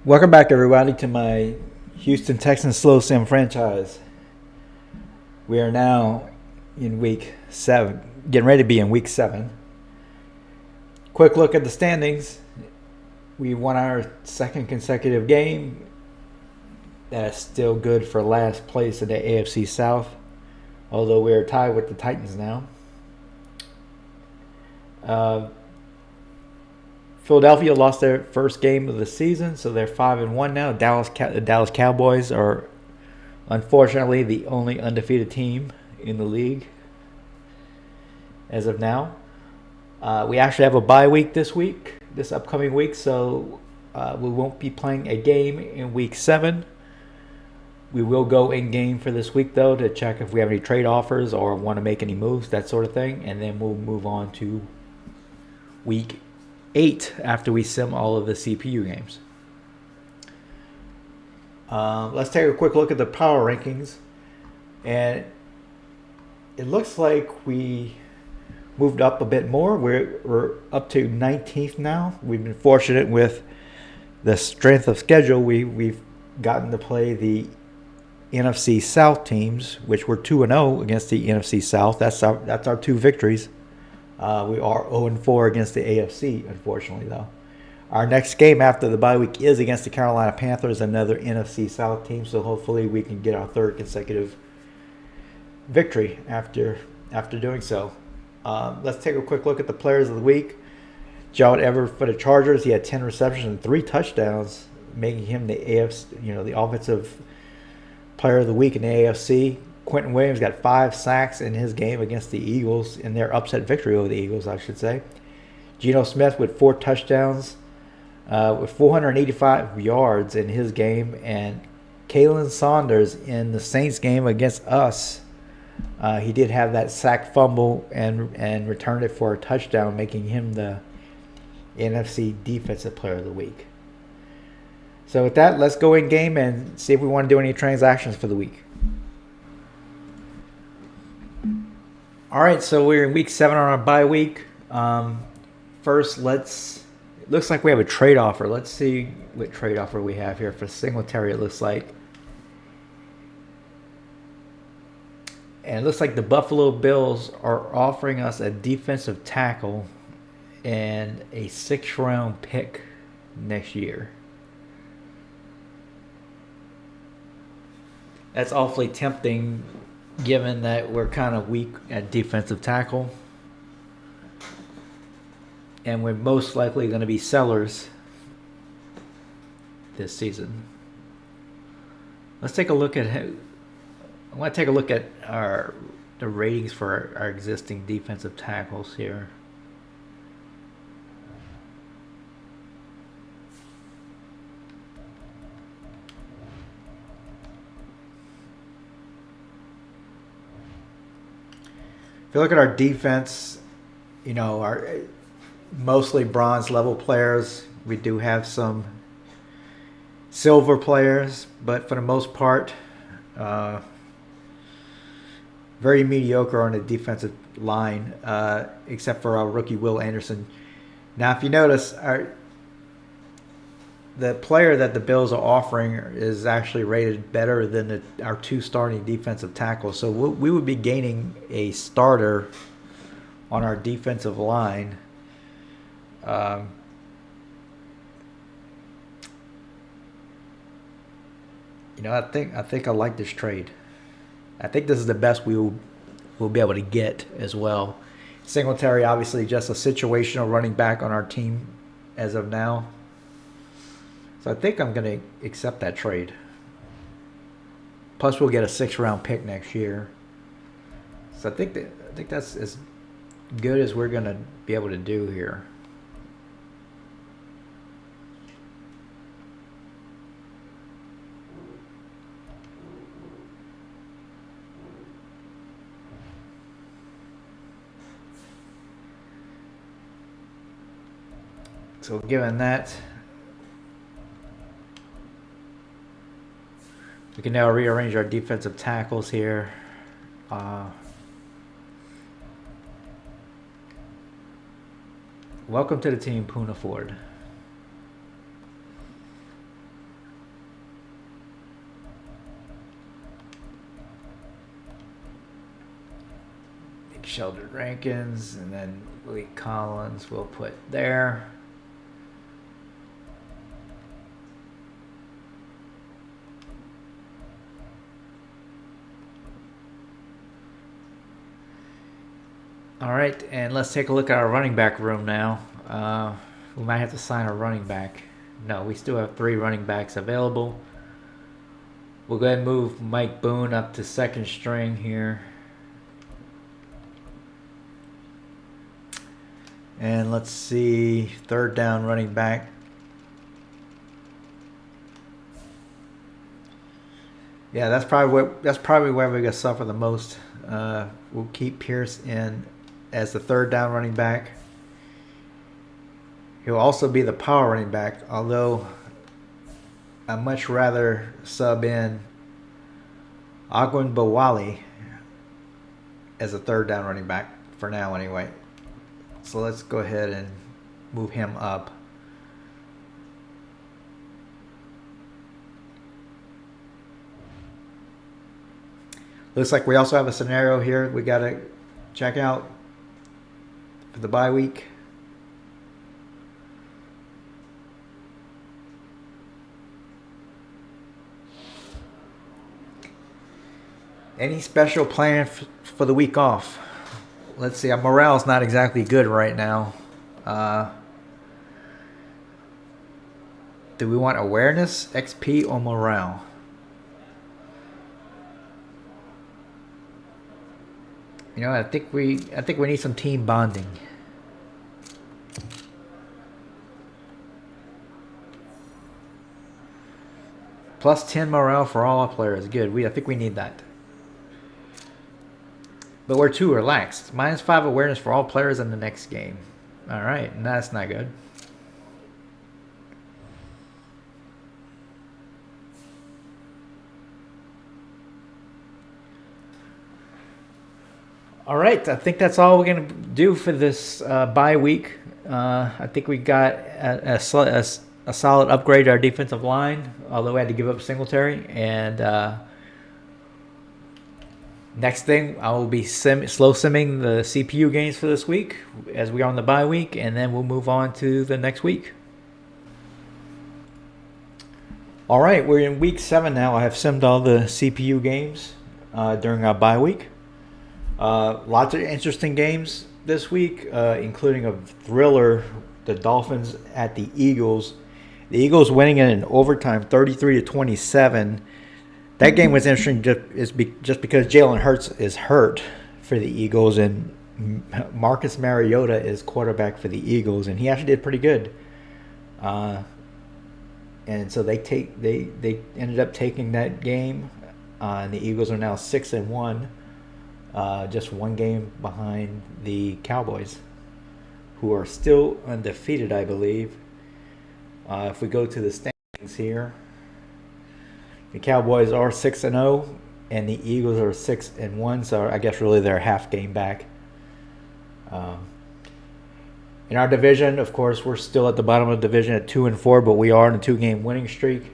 Welcome back, everybody, to my Houston Texans slow sim franchise. We are now in week 7, getting ready to be in week 7. Quick look at the standings. We won our second consecutive game. That's still good for last place in the AFC South, although we are tied with the Titans now. Philadelphia lost their first game of the season, so they're 5-1 now. The Dallas Cowboys are unfortunately the only undefeated team in the league as of now. We actually have a bye week this upcoming week, so we won't be playing a game in week 7. We will go in game for this week, though, to check if we have any trade offers or want to make any moves, that sort of thing, and then we'll move on to week 8 after we sim all of the CPU games. Let's take a quick look at the power rankings, and it looks like we moved up a bit more. We're up to 19th now. We've been fortunate with the strength of schedule. We've gotten to play the NFC South teams, which were 2-0 against the NFC South. That's our 2 victories. We are 0-4 against the AFC, unfortunately, though. Our next game after the bye week is against the Carolina Panthers, another NFC South team. So hopefully we can get our 3rd consecutive victory after doing so. Let's take a quick look at the players of the week. Gerald Everett for the Chargers, he had 10 receptions and 3 touchdowns, making him the AFC, the offensive player of the week in the AFC. Quentin Williams got 5 sacks in his game against the Eagles, in their upset victory over the Eagles, I should say. Geno Smith with 4 touchdowns, with 485 yards in his game, and Kalen Saunders in the Saints game against us. He did have that sack fumble and returned it for a touchdown, making him the NFC Defensive Player of the Week. So with that, let's go in game and see if we want to do any transactions for the week. All right, so we're in week 7 on our bye week. First, it looks like we have a trade offer. Let's see what trade offer we have here for Singletary. It looks like. And it looks like the Buffalo Bills are offering us a defensive tackle and a 6th-round pick next year. That's awfully tempting, given that we're kind of weak at defensive tackle. And we're most likely going to be sellers this season. Let's take a look at I want to take a look at the ratings for our existing defensive tackles here. If you look at our defense, our mostly bronze level players. We do have some silver players, but for the most part, very mediocre on the defensive line, except for our rookie Will Anderson. Now, if you notice, the player that the Bills are offering is actually rated better than our 2 starting defensive tackles. So we would be gaining a starter on our defensive line. I think I like this trade. I think this is the best we'll be able to get as well. Singletary, obviously, just a situational running back on our team as of now. So I think I'm going to accept that trade. Plus, we'll get a 6th-round pick next year. So I think that's as good as we're going to be able to do here. So given that, we can now rearrange our defensive tackles here. Welcome to the team, Poona Ford. Sheldon Rankins, and then Lee Collins we'll put there. All right, and let's take a look at our running back room now. We might have to sign a running back. No, we still have 3 running backs available. We'll go ahead and move Mike Boone up to second string here. And let's see, third down running back. Yeah, that's probably where we're gonna suffer the most. We'll keep Pierce in as the third down running back. He'll also be the power running back, although I'd much rather sub in Agwin Bawali as a third down running back for now anyway. So let's go ahead and move him up. Looks like we also have a scenario here we got to check out for the bye week. Any special plan for the week off? Let's see. Our morale's not exactly good right now. Do we want awareness, XP, or morale? You know, I think we need some team bonding. Plus 10 morale for all our players. Good. I think we need that. But we're too relaxed. -5 awareness for all players in the next game. All right, and that's not good. All right, I think that's all we're going to do for this bye week. I think we got a solid upgrade to our defensive line, although we had to give up Singletary. And next thing, I will be slow simming the CPU games for this week as we are on the bye week, and then we'll move on to the next week. All right, we're in week 7 now. I have simmed all the CPU games during our bye week. Lots of interesting games this week, including a thriller, the Dolphins at the Eagles. The Eagles winning it in overtime, 33-27. That game was interesting just because Jalen Hurts is hurt for the Eagles, and Marcus Mariota is quarterback for the Eagles, and he actually did pretty good. And so they ended up taking that game, and the Eagles are now 6-1. Just one game behind the Cowboys, who are still undefeated, I believe. If we go to the standings here, the Cowboys are 6-0, and the Eagles are 6-1. So I guess really they're a half game back. In our division, of course, we're still at the bottom of the division at 2-4, but we are in a 2-game winning streak.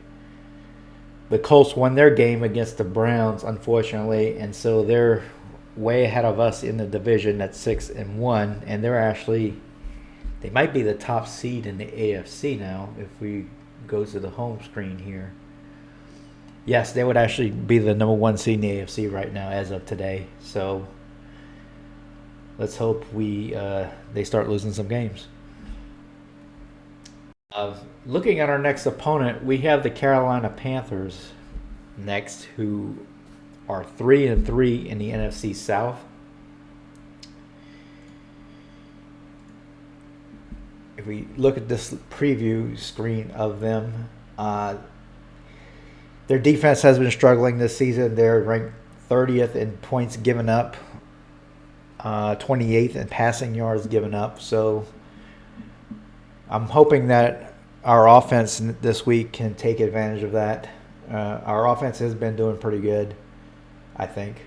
The Colts won their game against the Browns, unfortunately, and so they're way ahead of us in the division at 6-1, and they might be the top seed in the AFC now if we go to the home screen here. Yes, they would actually be the number 1 seed in the AFC right now as of today. So let's hope they start losing some games. Looking at our next opponent, we have the Carolina Panthers next, who are 3-3 in the NFC South. If we look at this preview screen of them, their defense has been struggling this season. They're ranked 30th in points given up, 28th in passing yards given up. So I'm hoping that our offense this week can take advantage of that. Our offense has been doing pretty good, I think.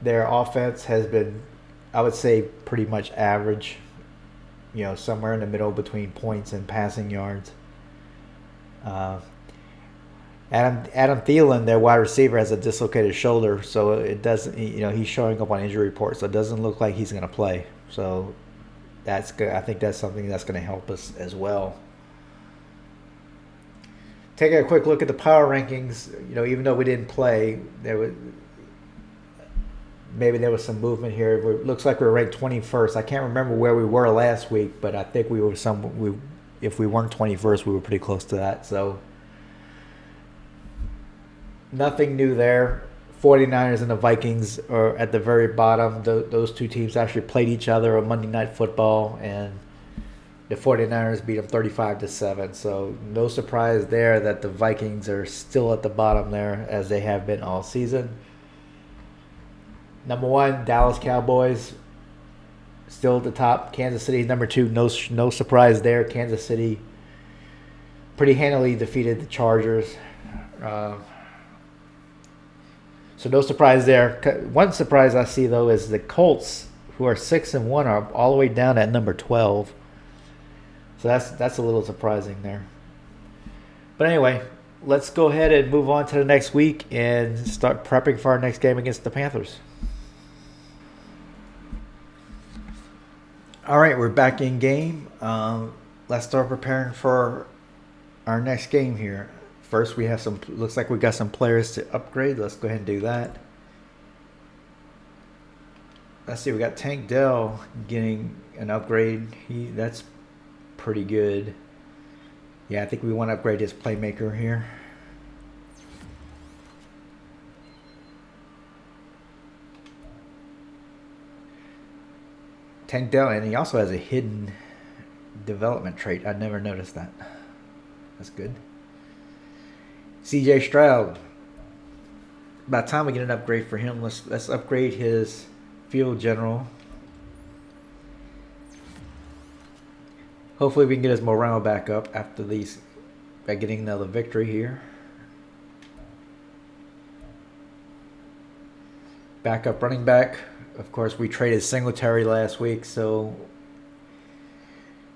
Their offense has been, I would say, pretty much average, somewhere in the middle between points and passing yards. Adam Thielen, their wide receiver, has a dislocated shoulder, so it doesn't. He's showing up on injury report, so it doesn't look like he's going to play. So that's good. I think that's something that's going to help us as well. Taking a quick look at the power rankings, even though we didn't play, maybe there was some movement here. It looks like we were ranked 21st. I can't remember where we were last week, but I think we were if we weren't 21st, we were pretty close to that. So nothing new there. 49ers and the Vikings are at the very bottom. Those two teams actually played each other on Monday Night Football, and the 49ers beat them 35-7. So no surprise there that the Vikings are still at the bottom there, as they have been all season. Number 1, Dallas Cowboys, still at the top. Kansas City, number 2. No surprise there. Kansas City pretty handily defeated the Chargers. So no surprise there. One surprise I see, though, is the Colts, who are 6-1, are all the way down at number 12. So that's a little surprising there. But anyway, let's go ahead and move on to the next week and start prepping for our next game against the Panthers. All right, we're back in game. Let's start preparing for our next game here. First, we have looks like we got some players to upgrade. Let's go ahead and do that. Let's see, we got Tank Dell getting an upgrade. That's pretty good. Yeah, I think we want to upgrade his playmaker here. Tank Dell, and he also has a hidden development trait. I never noticed that. That's good. CJ Stroud. About time we get an upgrade for him. Let's upgrade his field general. Hopefully we can get his morale back up by getting another victory here. Backup running back. Of course, we traded Singletary last week, so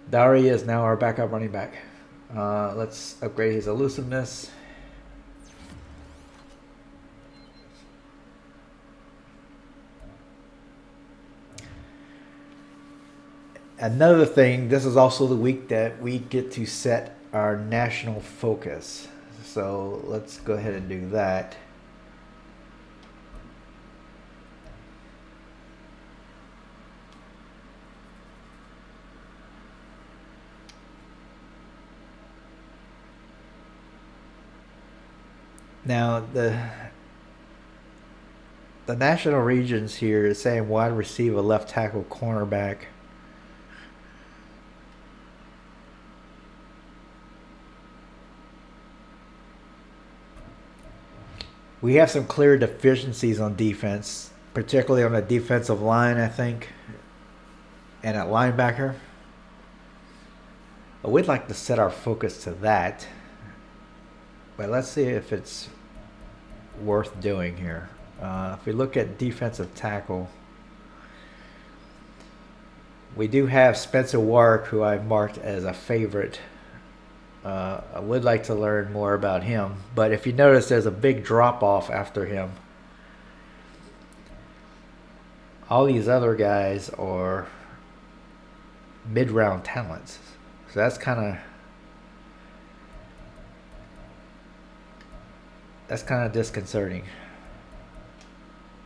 Dari is now our backup running back. Let's upgrade his elusiveness. Another thing, this is also the week that we get to set our national focus. So let's go ahead and do that. Now, the national regions here is saying wide receiver, left tackle, cornerback. We have some clear deficiencies on defense, particularly on the defensive line, I think, and at linebacker. But we'd like to set our focus to that. But let's see if it's worth doing here. If we look at defensive tackle, we do have Spencer Warwick, who I marked as a favorite. I would like to learn more about him. But if you notice, there's a big drop-off after him. All these other guys are mid-round talents. So that's kind of disconcerting.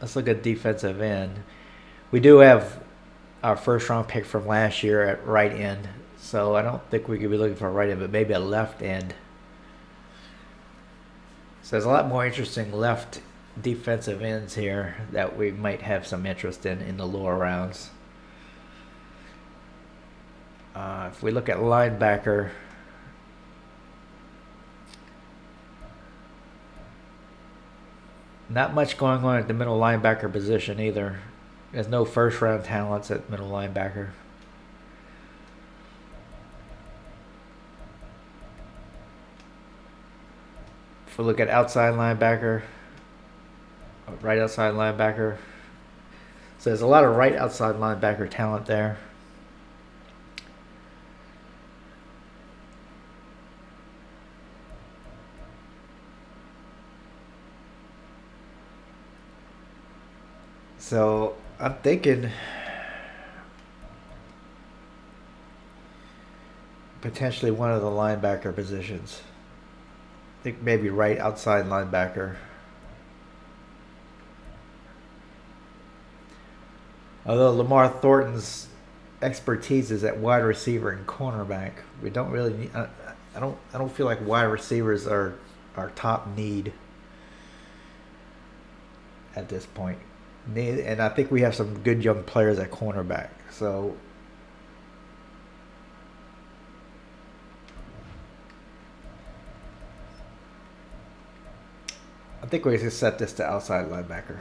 Let's look at defensive end. We do have our first round pick from last year at right end, so I don't think we could be looking for a right end, but maybe a left end. So there's a lot more interesting left defensive ends here that we might have some interest in the lower rounds. If we look at linebacker, not much going on at the middle linebacker position either. There's no first round talents at middle linebacker. If we look at outside linebacker, right outside linebacker, so there's a lot of right outside linebacker talent there. So I'm thinking potentially one of the linebacker positions. I think maybe right outside linebacker. Although Lamar Thornton's expertise is at wide receiver and cornerback, we don't really need. I don't feel like wide receivers are our top need at this point. And I think we have some good young players at cornerback. So I think we should set this to outside linebacker.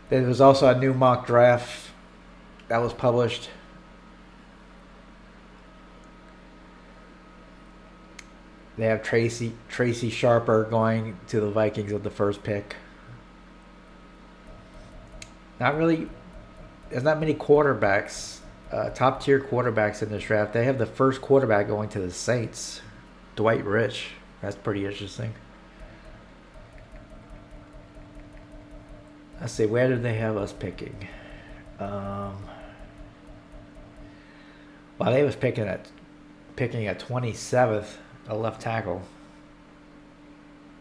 There was also a new mock draft that was published. They have Tracy Sharper going to the Vikings with the first pick. Not really. There's not many quarterbacks, top tier quarterbacks in this draft. They have the first quarterback going to the Saints, Dwight Rich. That's pretty interesting. Let's see, where did they have us picking? Well, they was picking at 27th, a left tackle.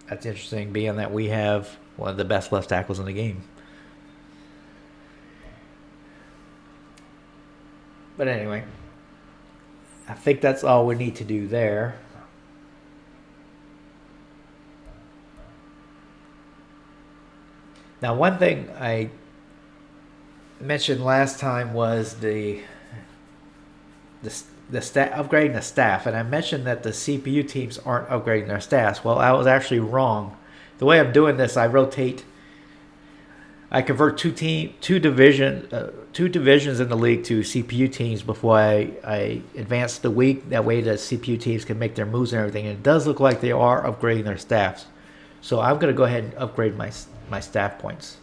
That's interesting, being that we have one of the best left tackles in the game. But anyway, I think that's all we need to do there. Now, one thing I mentioned last time was the upgrading the staff, and I mentioned that the CPU teams aren't upgrading their staffs. Well, I was actually wrong. The way I'm doing this, I convert two divisions in the league to CPU teams before I advance the week. That way, the CPU teams can make their moves and everything. And it does look like they are upgrading their staffs. So I'm going to go ahead and upgrade my staff points.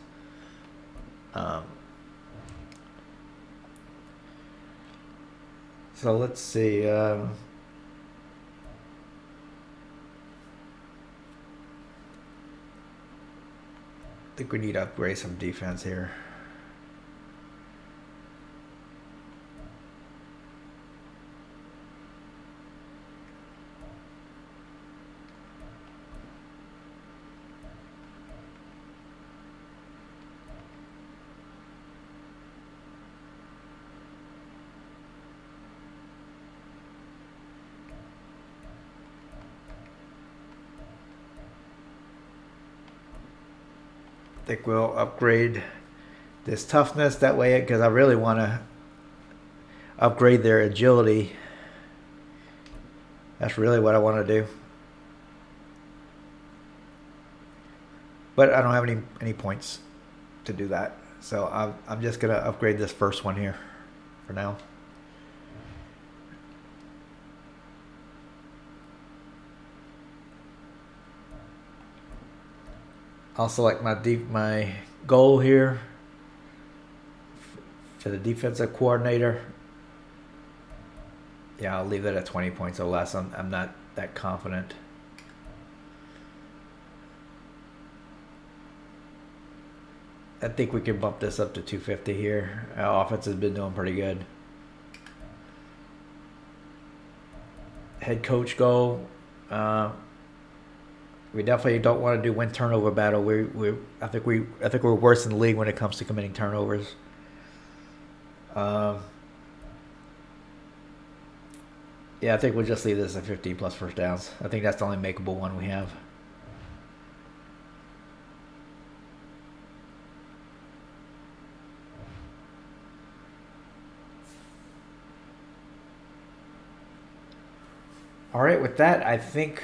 So let's see. I think we need to upgrade some defense here. I think we'll upgrade this toughness that way, because I really want to upgrade their agility. That's really what I want to do. But I don't have any points to do that. So I'm just going to upgrade this first one here for now. I'll select my goal here for the defensive coordinator. Yeah, I'll leave that at 20 points or less. I'm not that confident. I think we can bump this up to 250 here. Our offense has been doing pretty good. Head coach goal. We definitely don't want to do win turnover battle. I think we're worse in the league when it comes to committing turnovers. Yeah, I think we'll just leave this at 15 plus first downs. I think that's the only makeable one we have. All right, with that, I think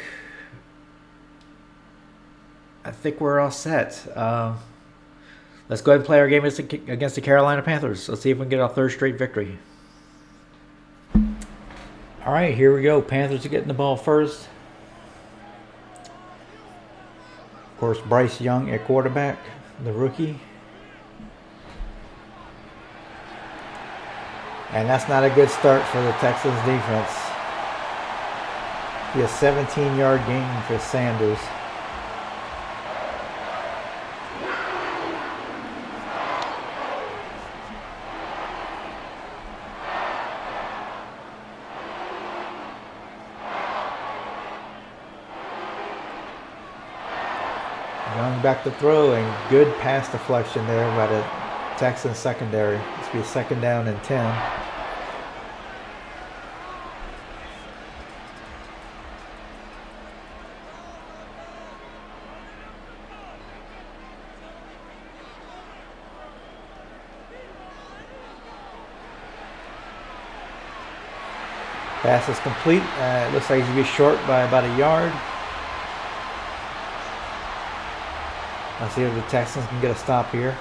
we're all set. Let's go ahead and play our game against the Carolina Panthers. Let's see if we can get our third straight victory. All right, here we go. Panthers are getting the ball first. Of course, Bryce Young at quarterback, the rookie. And that's not a good start for the Texans defense. Be a 17-yard gain for Sanders. Going back to throw, and good pass deflection there by the Texans secondary. This will be a 2nd down and 10. Pass is complete. It looks like he's going to be short by about a yard. Let's see if the Texans can get a stop here.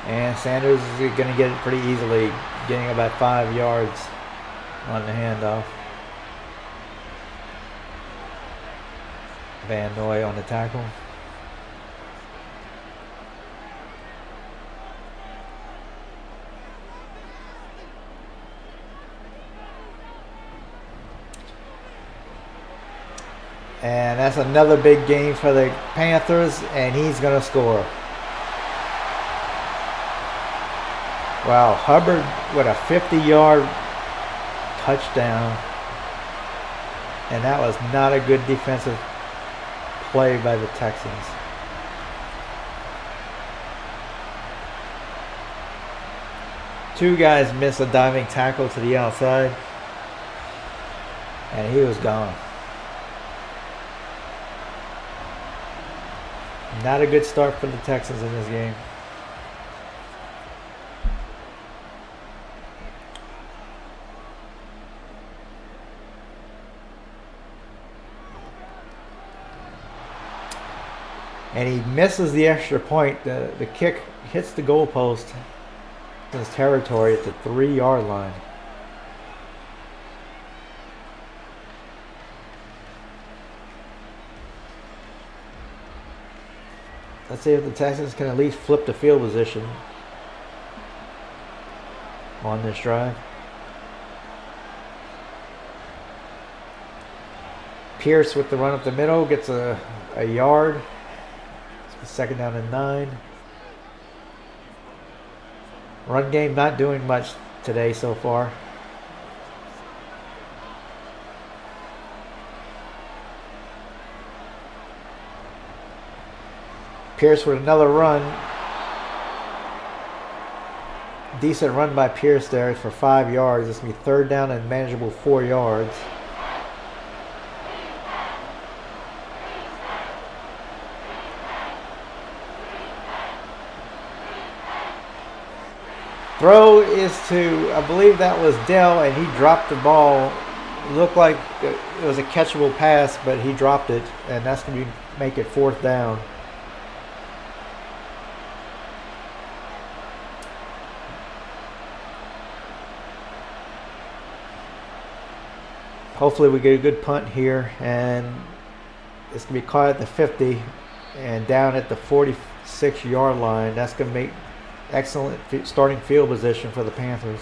And Sanders is going to get it pretty easily, getting about 5 yards on the handoff. Van Noy on the tackle. And that's another big game for the Panthers, and he's going to score. Wow, Hubbard with a 50-yard touchdown. And that was not a good defensive play by the Texans. Two guys missed a diving tackle to the outside, and he was gone. Not a good start for the Texans in this game. And he misses the extra point. The kick hits the goalpost in his territory at the 3-yard line. Let's see if the Texans can at least flip the field position on this drive. Pierce with the run up the middle gets a yard. It's 2nd down and 9. Run game not doing much today so far. Pierce with another run. Decent run by Pierce there for 5 yards. It's going to be 3rd down and manageable 4 yards. Throw is to, I believe that was Dell, and he dropped the ball. It looked like it was a catchable pass, but he dropped it, and that's going to make it 4th down. Hopefully we get a good punt here, and it's going to be caught at the 50 and down at the 46-yard line. That's going to make excellent starting field position for the Panthers.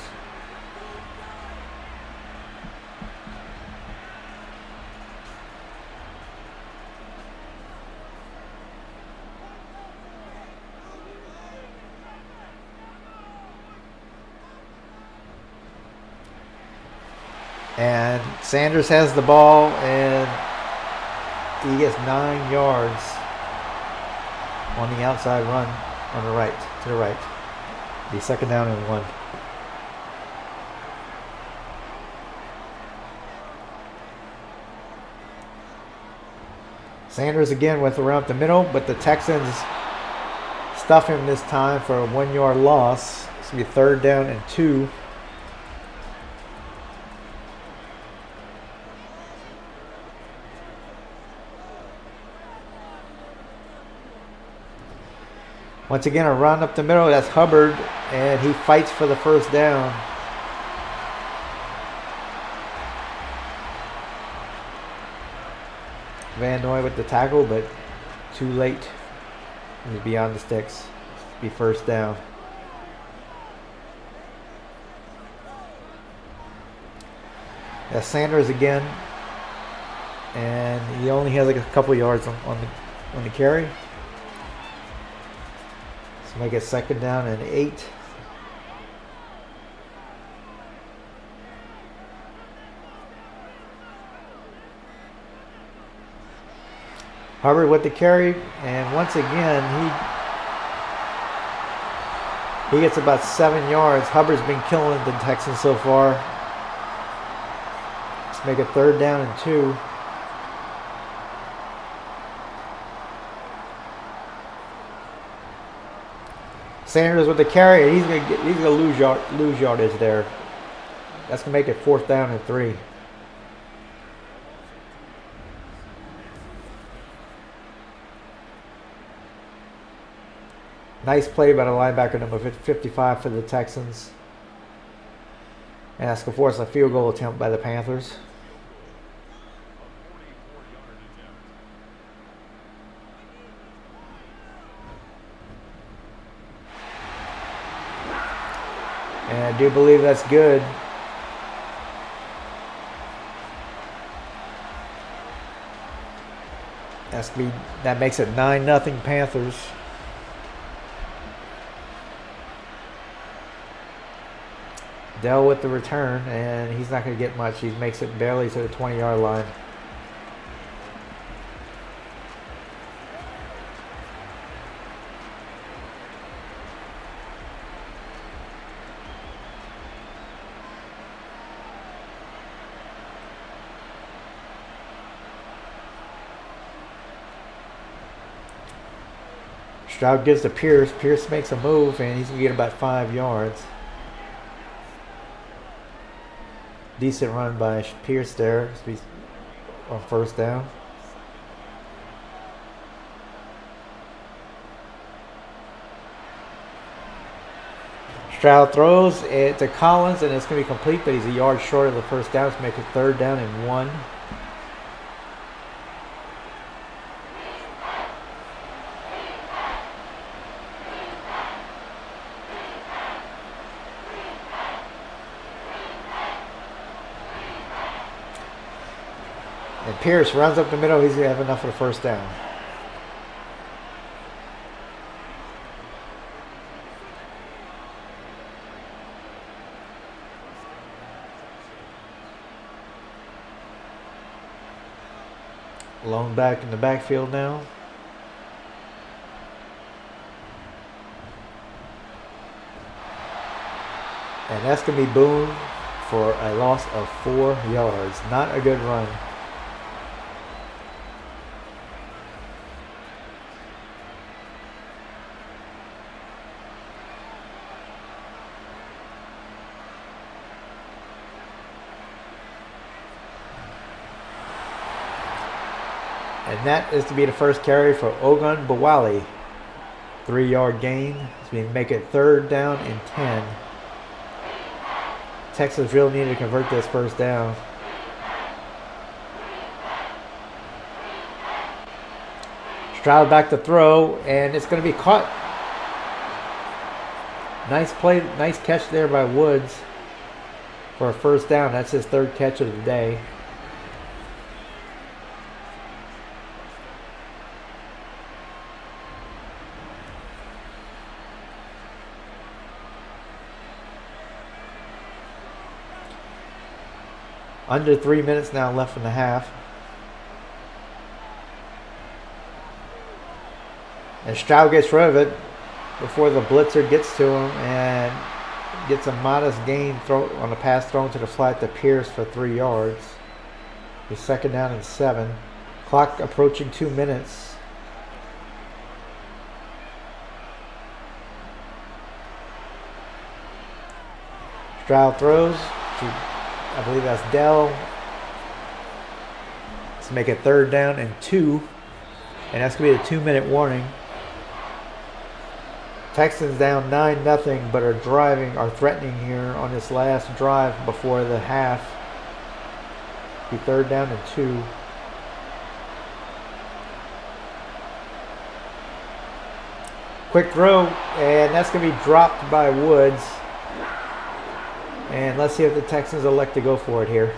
And Sanders has the ball, and he gets 9 yards on the outside run on the right, to the right. The 2nd down and 1. Sanders again went around the middle, but the Texans stuff him this time for a 1-yard loss. It's going to be 3rd down and 2. Once again, a run up the middle. That's Hubbard, and he fights for the 1st down. Van Noy with the tackle, but too late. He's beyond the sticks. Be first down. That's Sanders again, and he only has like a couple yards on the carry. So make it second down and 8. Hubbard with the carry, and once again he gets about 7 yards. Hubbard's been killing the Texans so far. Let's make it third down and 2. Sanders with the carry, and he's gonna lose yardage there. That's gonna make it fourth down and 3. Nice play by the linebacker number 55 for the Texans. And that's going to force a field goal attempt by the Panthers. And I do believe that's good. That makes it 9-0 Panthers. Dell with the return, and he's not going to get much. He makes it barely to the 20-yard line. Stroud gives to Pierce. Pierce makes a move, and he's going to get about 5 yards. Decent run by Pierce there on first down. Stroud throws it to Collins, and it's going to be complete, but he's a yard short of the first down. Let's make it third down and 1. And Pierce runs up the middle. He's going to have enough for the first down. Lone back in the backfield now. And that's going to be Boone for a loss of 4 yards. Not a good run. And that is to be the first carry for Ogun Bawali. 3-yard gain. So we make it third down and 10. Texas really need to convert this first down. Stroud back to throw, and it's going to be caught. Nice play, nice catch there by Woods for a first down. That's his 3rd catch of the day. Under 3 minutes now left in the half. And Stroud gets rid of it before the blitzer gets to him and gets a modest gain on a pass thrown to the flat to Pierce for 3 yards. He's second down and 7. Clock approaching 2 minutes. Stroud throws to, I believe that's Dell. Let's make it third down and 2. And that's going to be a 2-minute warning. Texans down 9-0, but are threatening here on this last drive before the half. Be third down and 2. Quick throw, and that's going to be dropped by Woods. And let's see if the Texans elect to go for it here.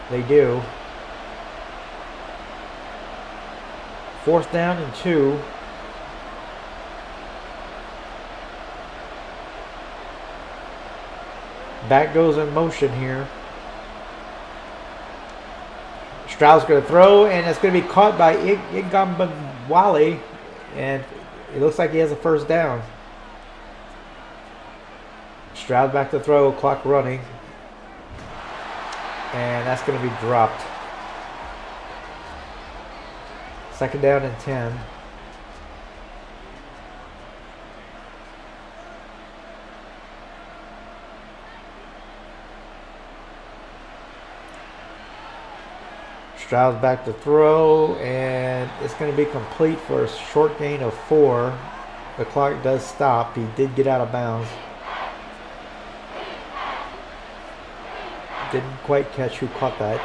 They do. 4th down and 2. Back goes in motion here. Stroud's going to throw, and it's going to be caught by Igambawale, and it looks like he has a 1st down. Stroud back to throw, clock running, and that's going to be dropped. 2nd down and 10. Stroud's back to throw, and it's going to be complete for a short gain of 4. The clock does stop. He did get out of bounds. Didn't quite catch who caught that.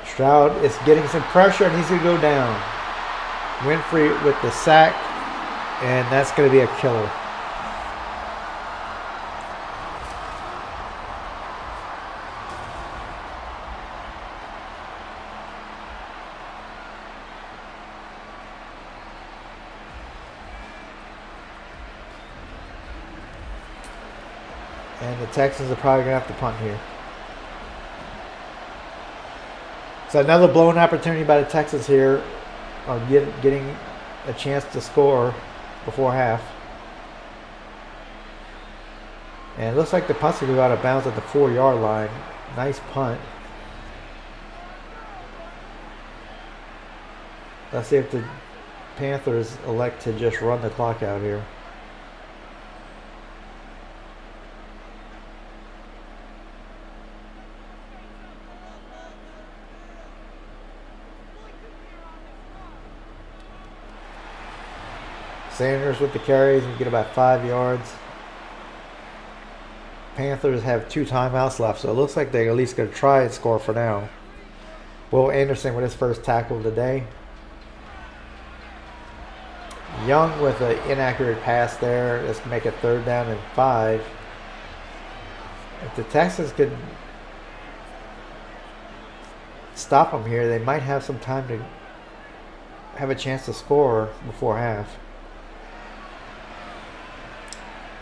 Stroud is getting some pressure, and he's going to go down. Winfrey with the sack, and that's going to be a killer. And the Texans are probably going to have to punt here. So another blown opportunity by the Texans here on getting a chance to score before half. And it looks like the punt's going to go out of bounds at the 4-yard line. Nice punt. Let's see if the Panthers elect to just run the clock out here. Sanders with the carries and get about 5 yards. Panthers have 2 timeouts left, so it looks like they're at least going to try and score for now. Will Anderson with his first tackle today. Young with an inaccurate pass there. Let's make it 3rd down and 5. If the Texans could stop them here, they might have some time to have a chance to score before half.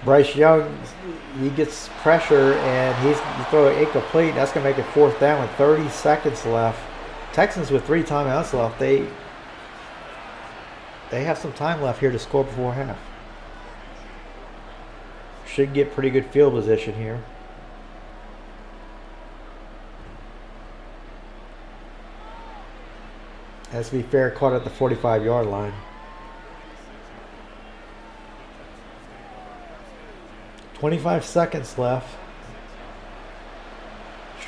Bryce Young, he gets pressure, and he's throwing incomplete. That's going to make it 4th down with 30 seconds left. Texans with 3 timeouts left. They have some time left here to score before half. Should get pretty good field position here. Has to be fair, caught at the 45-yard line. 25 seconds left.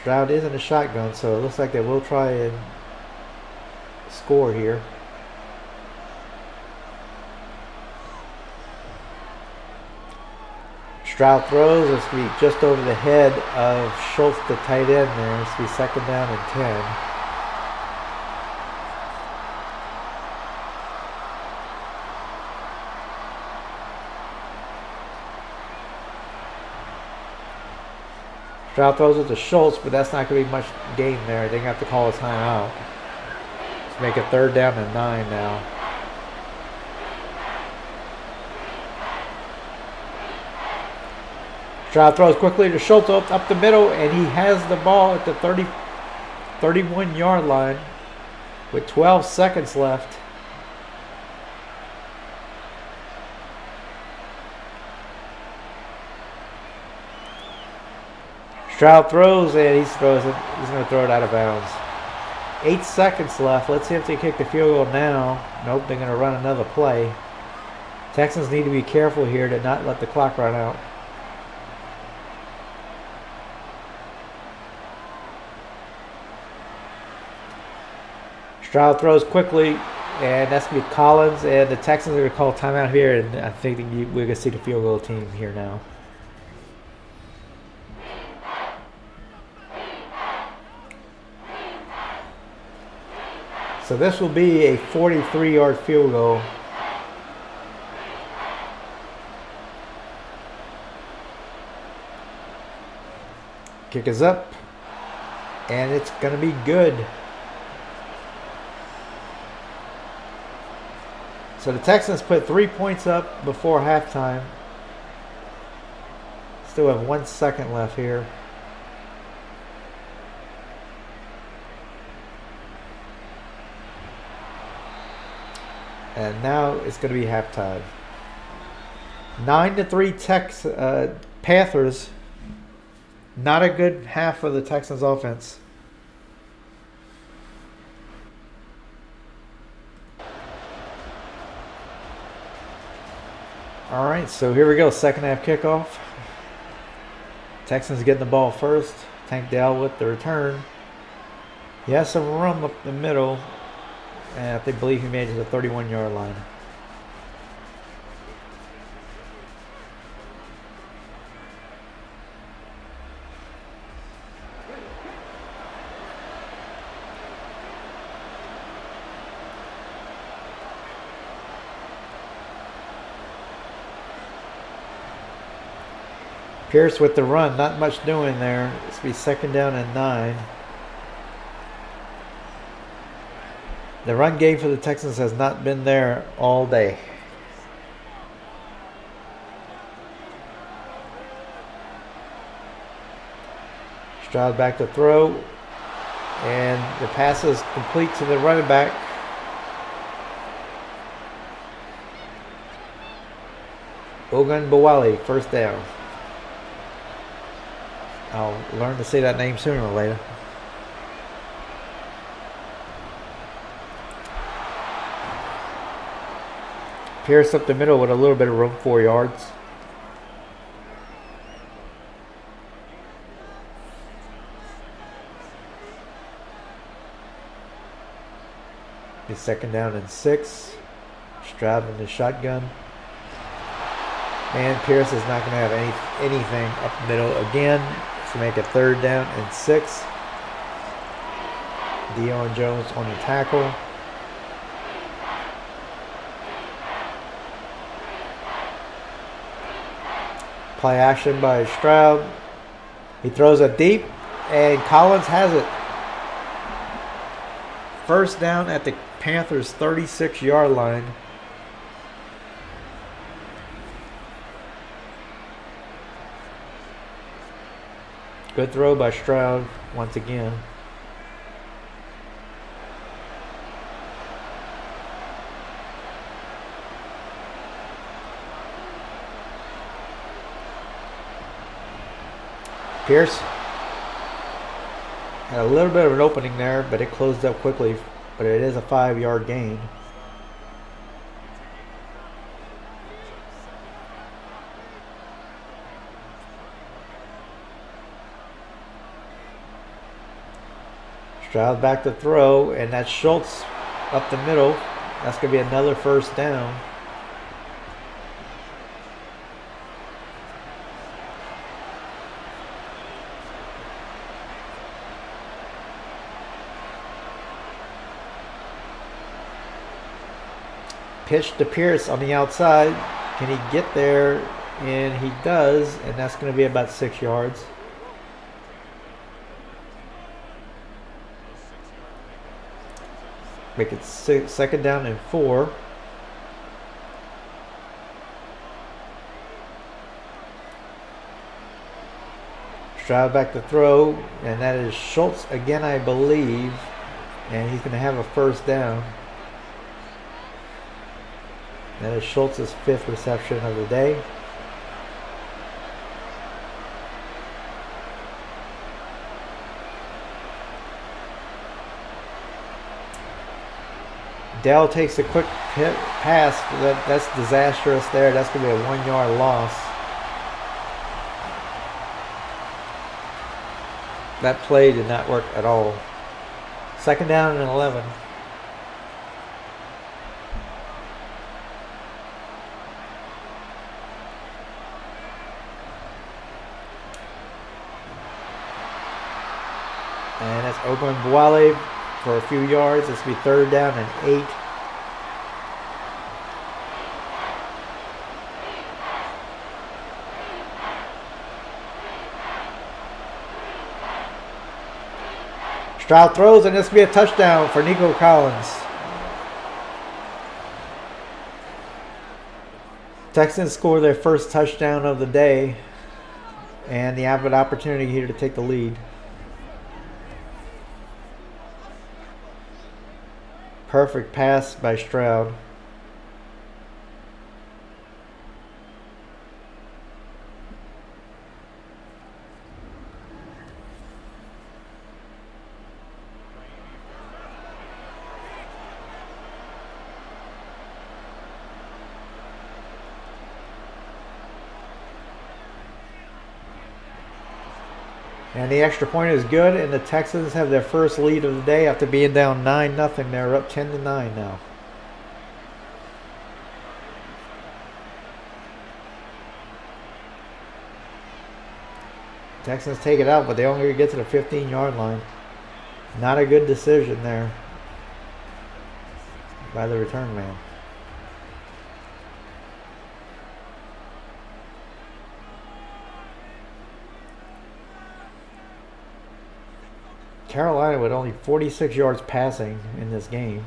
Stroud is in a shotgun, so it looks like they will try and score here. Stroud throws. This will be just over the head of Schultz, the tight end there. This will be 2nd down and 10. Stroud throws it to Schultz, but that's not going to be much gain there. They're going to have to call a timeout. Let's make it 3rd down and 9 now. Stroud throws quickly to Schultz up the middle, and he has the ball at the 31-yard line with 12 seconds left. Stroud throws, and he's going to throw it out of bounds. 8 seconds left. Let's see if they kick the field goal now. Nope, they're going to run another play. Texans need to be careful here to not let the clock run out. Stroud throws quickly, and that's going to be Collins, and the Texans are going to call timeout here, and I think we're going to see the field goal team here now. So this will be a 43-yard field goal. Kick is up, and it's going to be good. So the Texans put 3 points up before halftime. Still have 1 second left here. And now it's going to be halftime. 9-3 Panthers. Not a good half of the Texans offense. All right, so here we go. Second half kickoff. Texans getting the ball first. Tank Dell with the return. He has some room up the middle. And I believe he made it to the 31-yard line. Pierce with the run, not much doing there. It's going to be second down and 9. The run game for the Texans has not been there all day. Stroud back to throw. And the pass is complete to the running back. Ogunbowale, first down. I'll learn to say that name sooner or later. Pierce up the middle with a little bit of room, 4 yards. It's second down and 6. Stroud in the shotgun. And Pierce is not going to have anything up the middle again to make a third down and 6. Deion Jones on the tackle. Play action by Stroud. He throws it deep, and Collins has it. First down at the Panthers' 36-yard line. Good throw by Stroud once again. Pierce had a little bit of an opening there, but it closed up quickly. But it is a 5-yard gain. Stroud back to throw, and that's Schultz up the middle. That's going to be another first down. Pitch to Pierce on the outside. Can he get there? And he does, and that's going to be about 6 yards. Make it second down and 4. Stroud back to throw, and that is Schultz again, I believe. And he's going to have a first down. That is Schultz's 5th reception of the day. Dell takes a quick pass. That's disastrous there. That's going to be a 1-yard loss. That play did not work at all. Second down and 11. And that's Ogunbowale for a few yards. This will be 3rd down and 8. Stroud throws, and this will be a touchdown for Nico Collins. Texans score their first touchdown of the day, and they have an opportunity here to take the lead. Perfect pass by Stroud. And the extra point is good, and the Texans have their first lead of the day after being down 9-0. They're up 10-9 now. Texans take it out, but they only get to the 15-yard line. Not a good decision there by the return man. Carolina with only 46 yards passing in this game.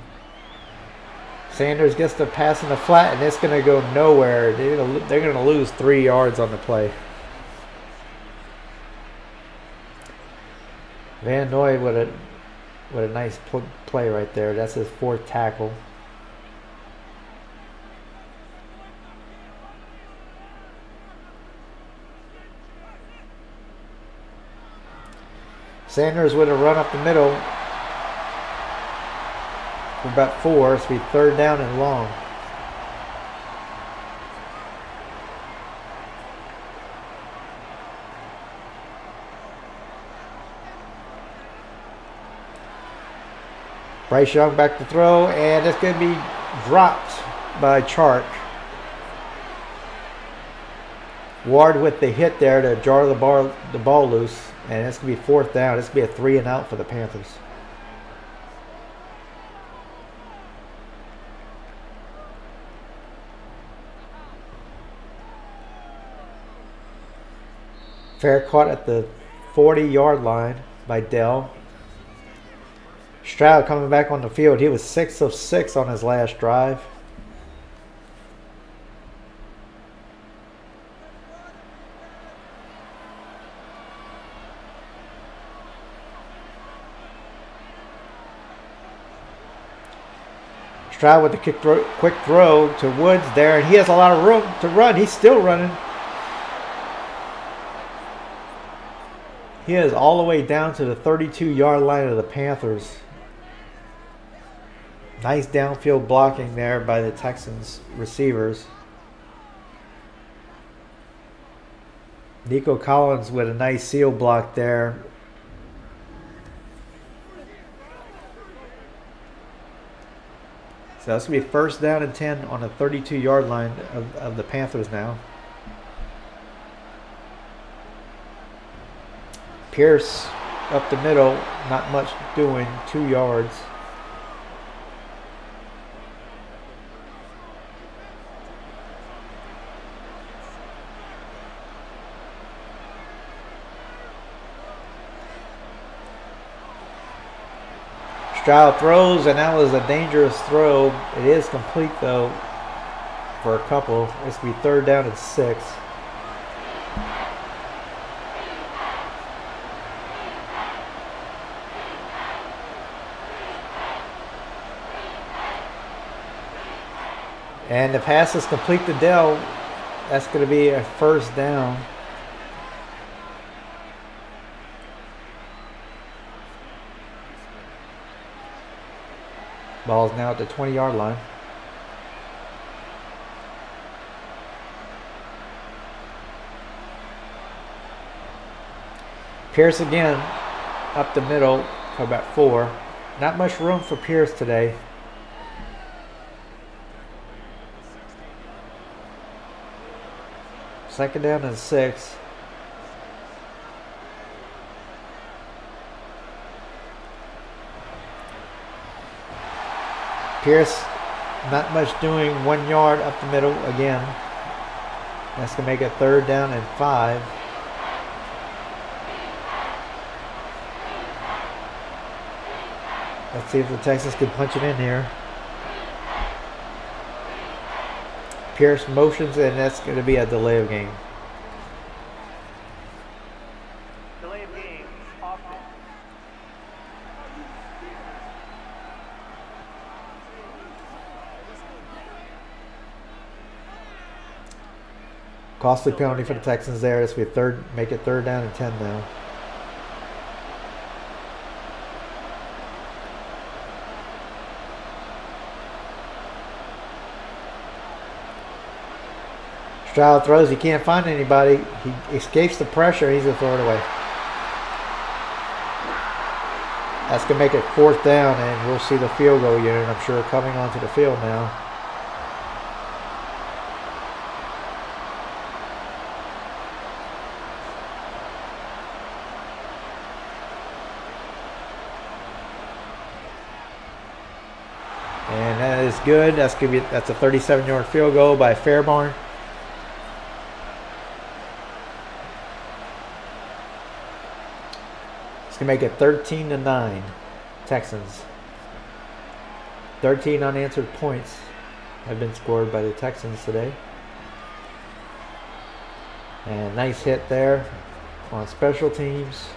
Sanders gets the pass in the flat, and it's going to go nowhere. They're going to lose 3 yards on the play. Van Noy with a nice play right there. That's his 4th tackle. Sanders with a run up the middle for about 4. It's going to be 3rd down and long. Bryce Young back to throw, and it's going to be dropped by Chark. Ward with the hit there to jar the ball loose. And it's going to be 4th down. It's going to be a 3 and out for the Panthers. Fair caught at the 40-yard line by Dell. Stroud coming back on the field. He was 6 of 6 on his last drive. Stroud with the quick throw to Woods there, and he has a lot of room to run. He's still running. He is all the way down to the 32-yard line of the Panthers. Nice downfield blocking there by the Texans receivers. Nico Collins with a nice seal block there. So that's going to be 1st down and 10 on the 32-yard line of the Panthers now. Pierce up the middle, not much doing, 2 yards. Stroud throws, and that was a dangerous throw. It is complete, though, for a couple. It's going to be 3rd down and 6. And the pass is complete to Dell. That's going to be a 1st down. Ball's now at the 20-yard line. Pierce again up the middle for about 4. Not much room for Pierce today. Second down and 6. Pierce, not much doing, 1 yard up the middle again. That's going to make it 3rd down and 5. Let's see if the Texans can punch it in here. Pierce motions, and that's going to be a delay of game. Delay of game. Offense. Costly penalty for the Texans there. This will be make it 3rd down and 10 now. Stroud throws. He can't find anybody. He escapes the pressure. He's going to throw it away. That's going to make it 4th down, and we'll see the field goal unit, I'm sure, coming onto the field now. And that is good. That's a 37-yard field goal by Fairbairn. It's going to make it 13-9, Texans. 13 unanswered points have been scored by the Texans today. And nice hit there on special teams.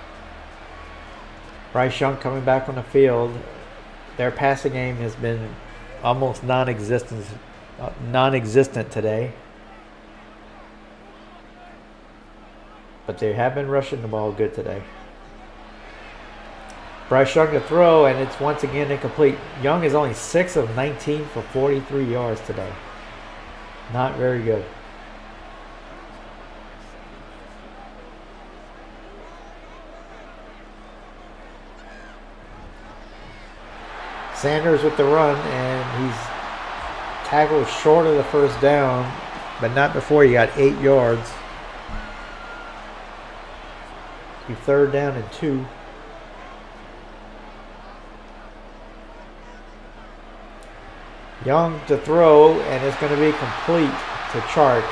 Bryce Young coming back on the field. Their passing game has been almost non-existent today. But they have been rushing the ball good today. Bryce Young to throw, and it's once again incomplete. Young is only 6 of 19 for 43 yards today. Not very good. Sanders with the run, and he's tackled short of the 1st down, but not before he got 8 yards. Be 3rd down and 2. Young to throw, and it's going to be complete to Chark.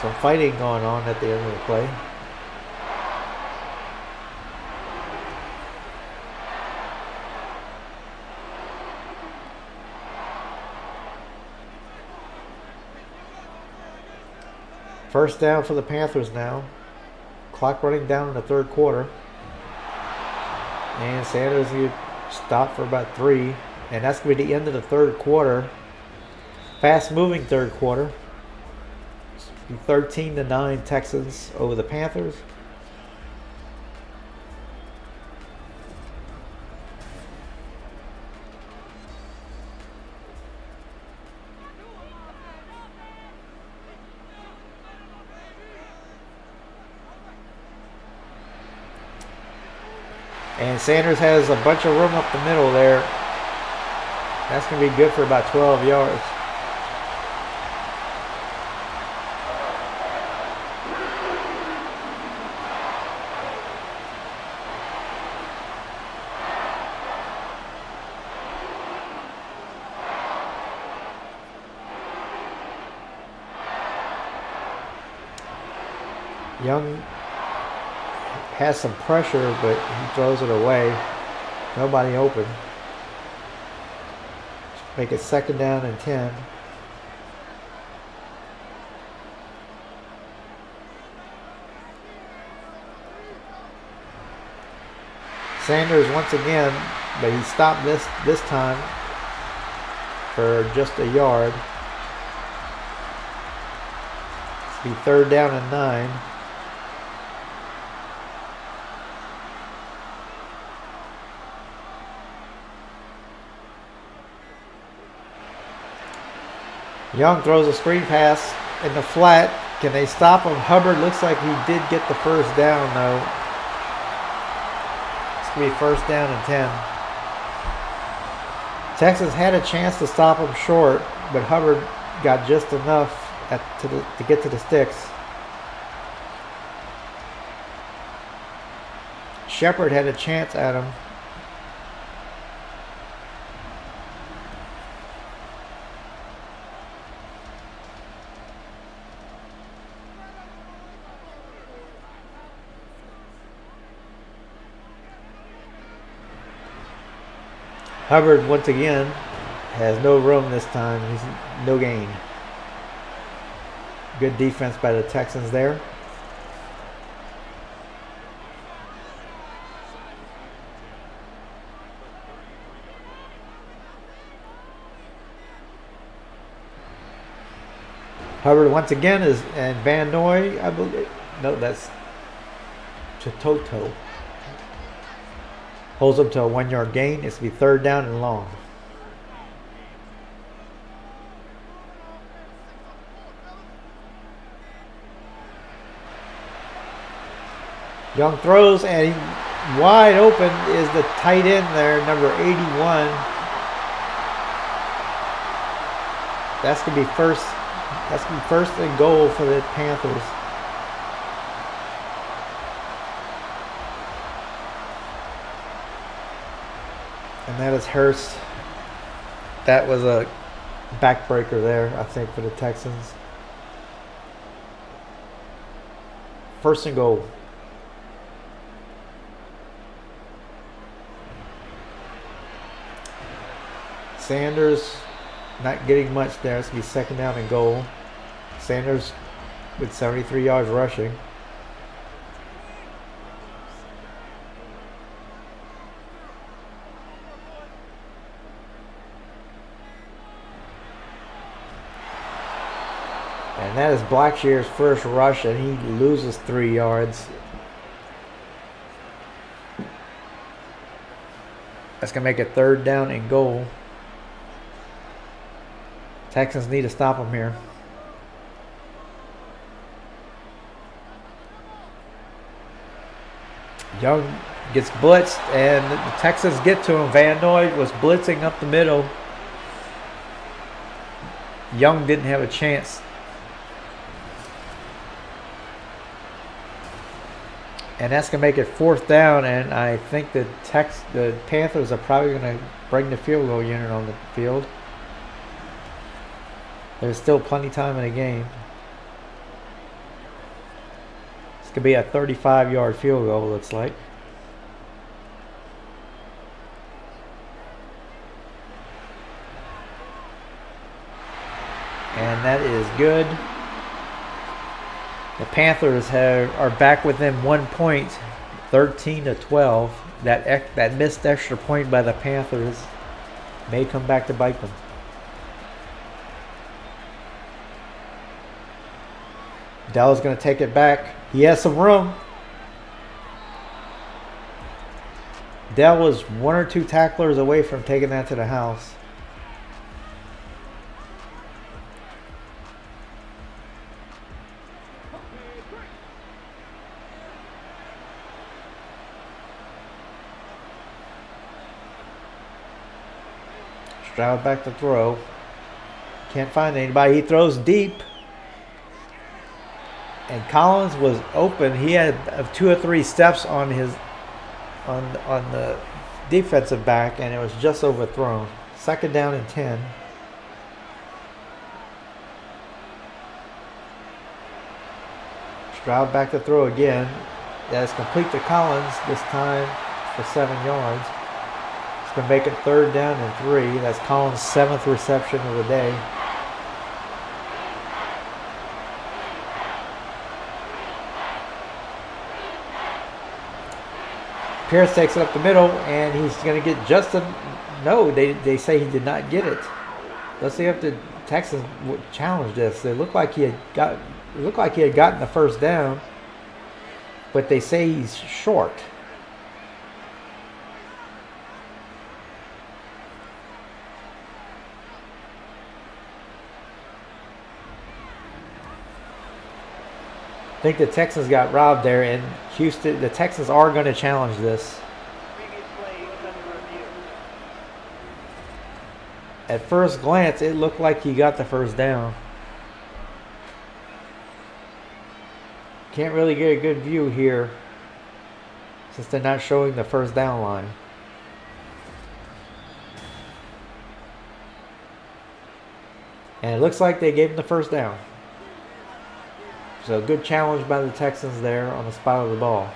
Some fighting going on at the end of the play. First down for the Panthers now. Clock running down in the 3rd quarter. And Sanders stopped for about 3. And that's going to be the end of the 3rd quarter. Fast moving 3rd quarter. 13-9 Texans over the Panthers. And Sanders has a bunch of room up the middle there. That's going to be good for about 12 yards. Young has some pressure, but he throws it away. Nobody open. Make it 2nd down and 10. Sanders once again, but he stopped this time for just a yard. It's be 3rd down and 9. Young throws a screen pass in the flat. Can they stop him? Hubbard looks like he did get the 1st down, though. It's going to be 1st down and 10. Texas had a chance to stop him short, but Hubbard got just enough to get to the sticks. Shepard had a chance at him. Hubbard once again has no room this time. He's no gain. Good defense by the Texans there. Hubbard once again is, and Van Noy, I believe. No, that's Chototo. Holds up to a 1 yard gain. It's to be third down and long. Young throws, and wide open is the tight end there, number 81. That's gonna be first. That's gonna be first and goal for the Panthers. And that is Hurst. That was a backbreaker there, I think, for the Texans. First and goal. Sanders not getting much there. It's going to be second down and goal. Sanders with 73 yards rushing. And that is Blackshear's first rush, and he loses 3 yards. That's going to make it third down and goal. Texans need to stop him here. Young gets blitzed, and the Texans get to him. Van Noy was blitzing up the middle. Young didn't have a chance. And that's going to make it fourth down, and I think the Panthers are probably going to bring the field goal unit on the field. There's still plenty of time in the game. It's going to be a 35-yard field goal, looks like. And that is good. The Panthers are back within 1 point, 13-12. That missed extra point by the Panthers may come back to bite them. Dell's going to take it back. He has some room. Dell was 1 or 2 tacklers away from taking that to the house. Stroud back to throw. Can't find anybody. He throws deep. And Collins was open. He had 2 or 3 steps on the defensive back, and it was just overthrown. Second down and 10. Stroud back to throw again. That's complete to Collins this time for 7 yards. It's going to make it third down and 3. That's Collins' 7th reception of the day. Pierce takes it up the middle, and he's going to get just a... No, they say he did not get it. Let's see if the Texans challenge this. It looked like he had gotten the first down, but they say he's short. I think the Texans got robbed there, and the Texans are going to challenge this. Previous play is under review. At first glance, it looked like he got the first down. Can't really get a good view here. since they're not showing the first down line. And it looks like they gave him the first down. So a good challenge by the Texans there on the spot of the ball.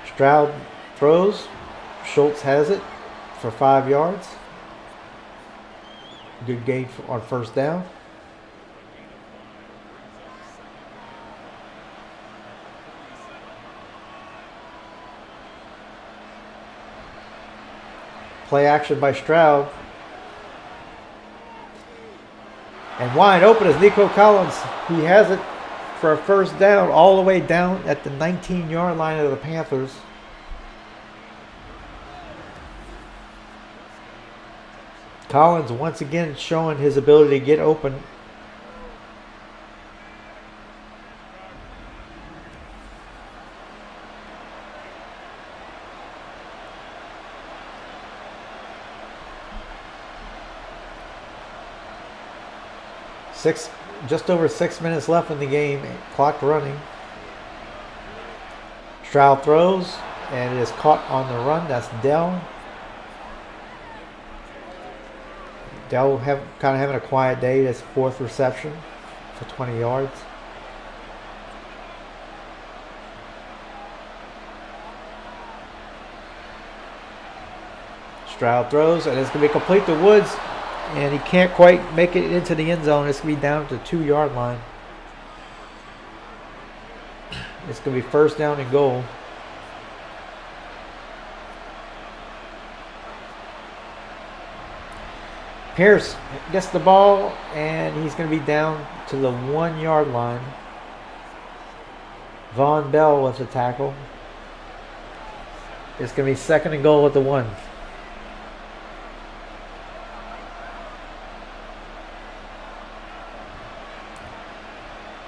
Stroud throws. Schultz has it for 5 yards. Good gain on first down. Play action by Stroud. And wide open is Nico Collins. He has it for a first down all the way down at the 19-yard line of the Panthers. Collins once again showing his ability to get open. Just over 6 minutes left in the game. Clock running. Stroud throws, and it is caught on the run. That's Dell. Dell kind of having a quiet day. That's 4th reception for 20 yards. Stroud throws, and it's going to be complete to Woods. And he can't quite make it into the end zone. It's going to be down to the 2-yard line. It's going to be first down and goal. Pierce gets the ball, and he's going to be down to the 1-yard line. Von Bell with the tackle. It's going to be second and goal at the 1.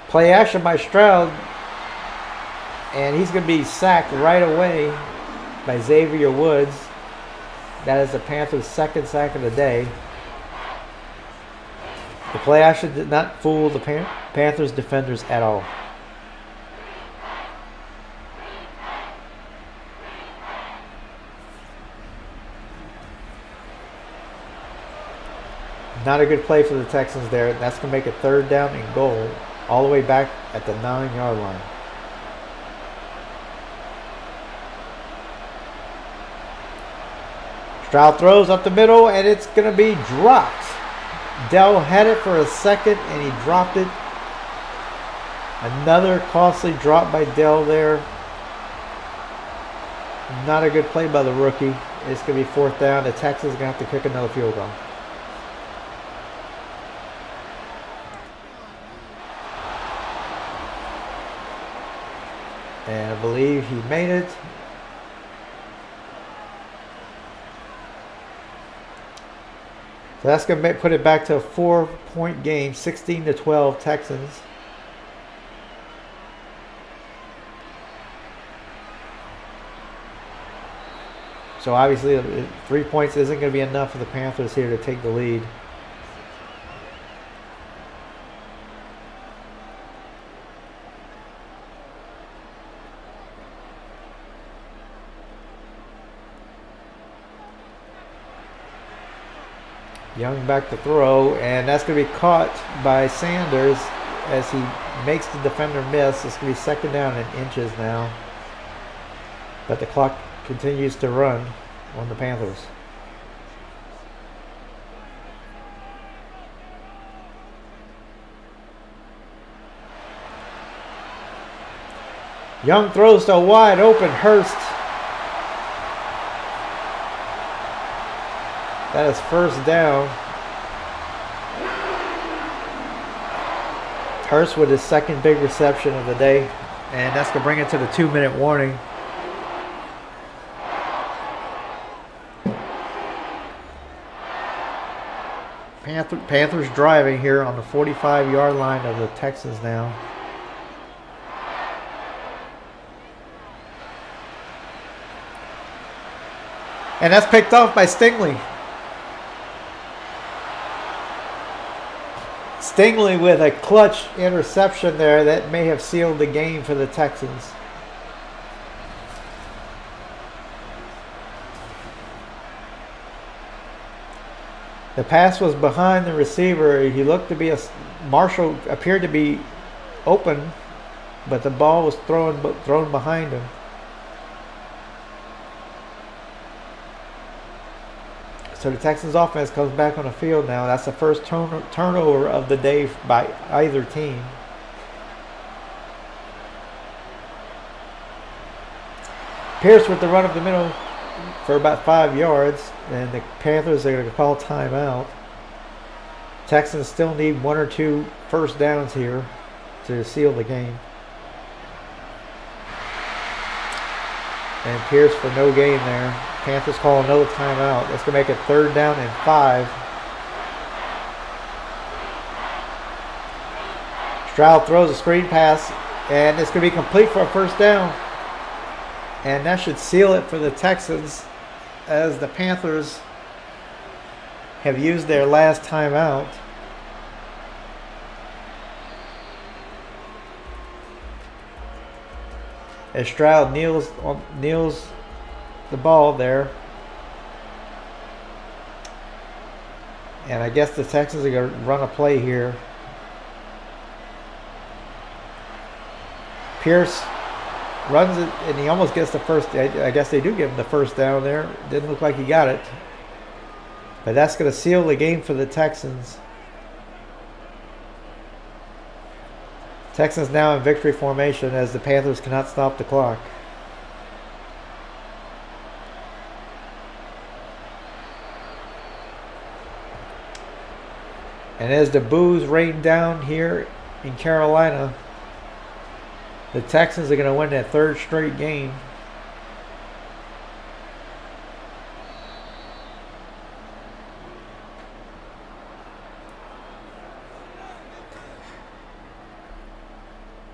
Play action by Stroud, and he's going to be sacked right away by Xavier Woods. That is the Panthers' 2nd sack of the day. The play action did not fool the Panthers defenders at all. Not a good play for the Texans there. That's going to make it 3rd down and goal. All the way back at the 9-yard line. Stroud throws up the middle, and it's going to be dropped. Dell had it for a second, and he dropped it. Another costly drop by Dell there. Not a good play by the rookie. It's going to be 4th down. The Texans are going to have to kick another field goal. And I believe he made it. So that's going to put it back to a 4-point game, 16-12 Texans. So obviously 3 points isn't going to be enough for the Panthers here to take the lead. Young back to throw, and that's going to be caught by Sanders as he makes the defender miss. It's going to be 2nd down and inches now. But the clock continues to run on the Panthers. Young throws to a wide open Hurst. That is 1st down. Hurst with his 2nd big reception of the day. And that's going to bring it to the 2-minute warning. Panthers driving here on the 45-yard line of the Texans now. And that's picked off by Stingley. Stingley with a clutch interception there that may have sealed the game for the Texans. The pass was behind the receiver. He looked to be Marshall appeared to be open, but the ball was thrown behind him. So the Texans offense comes back on the field now. That's the first turnover of the day by either team. Pierce with the run up the middle for about 5 yards, and the Panthers are going to call timeout. Texans still need 1 or 2 first downs here to seal the game. And Pierce for no gain there. Panthers call another timeout. That's going to make it 3rd down and 5. Stroud throws a screen pass, and it's going to be complete for a first down. And that should seal it for the Texans, as the Panthers have used their last timeout. As Stroud kneels the ball there. And I guess the Texans are going to run a play here. Pierce runs it, and he almost gets the first. I guess they do give him the first down there. Didn't look like he got it. But that's going to seal the game for the Texans. Texans now in victory formation as the Panthers cannot stop the clock. And as the boos rain down here in Carolina, the Texans are going to win their 3rd straight game.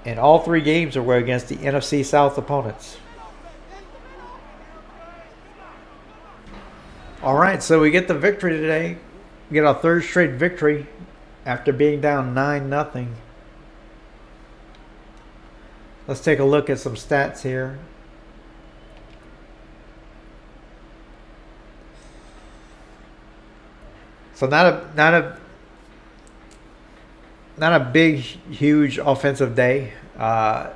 And all 3 games were against the NFC South opponents. All right, so we get the victory today. We get our 3rd straight victory after being down 9-0. Let's take a look at some stats here. So not a big, huge offensive day. The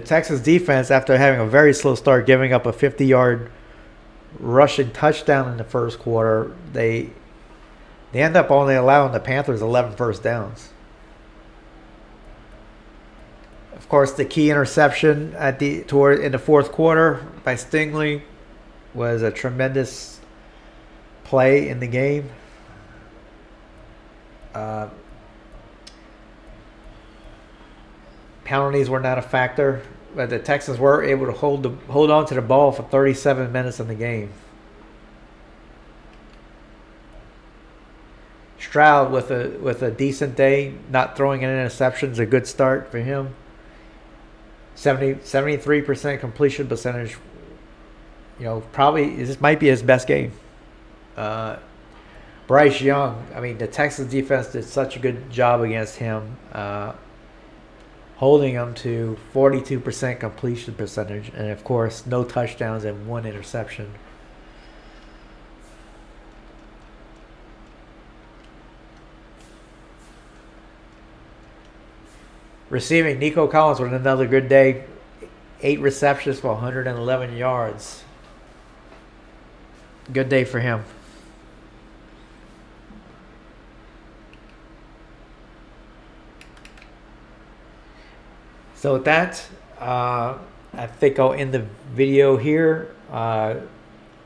Texans defense, after having a very slow start, giving up a 50-yard rushing touchdown in the first quarter, they end up only allowing the Panthers 11 first downs. Of course, the key interception in the fourth quarter by Stingley was a tremendous play in the game. Penalties were not a factor, but the Texans were able to hold on to the ball for 37 minutes in the game. Stroud with a decent day, not throwing an interception is a good start for him. 73% completion percentage. Probably this might be his best game. Bryce Young, the Texans defense did such a good job against him, holding him to 42% completion percentage, and of course, no touchdowns and 1 interception. Receiving, Nico Collins with another good day. 8 receptions for 111 yards. Good day for him. So with that, I think I'll end the video here.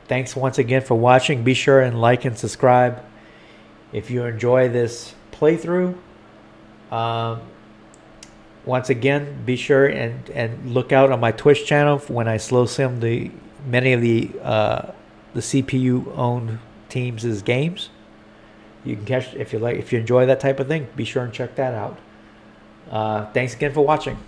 Thanks once again for watching. Be sure and like and subscribe if you enjoy this playthrough. Once again, be sure and look out on my Twitch channel when I slow sim many of the CPU-owned teams' games. You can catch if you enjoy that type of thing. Be sure and check that out. Thanks again for watching.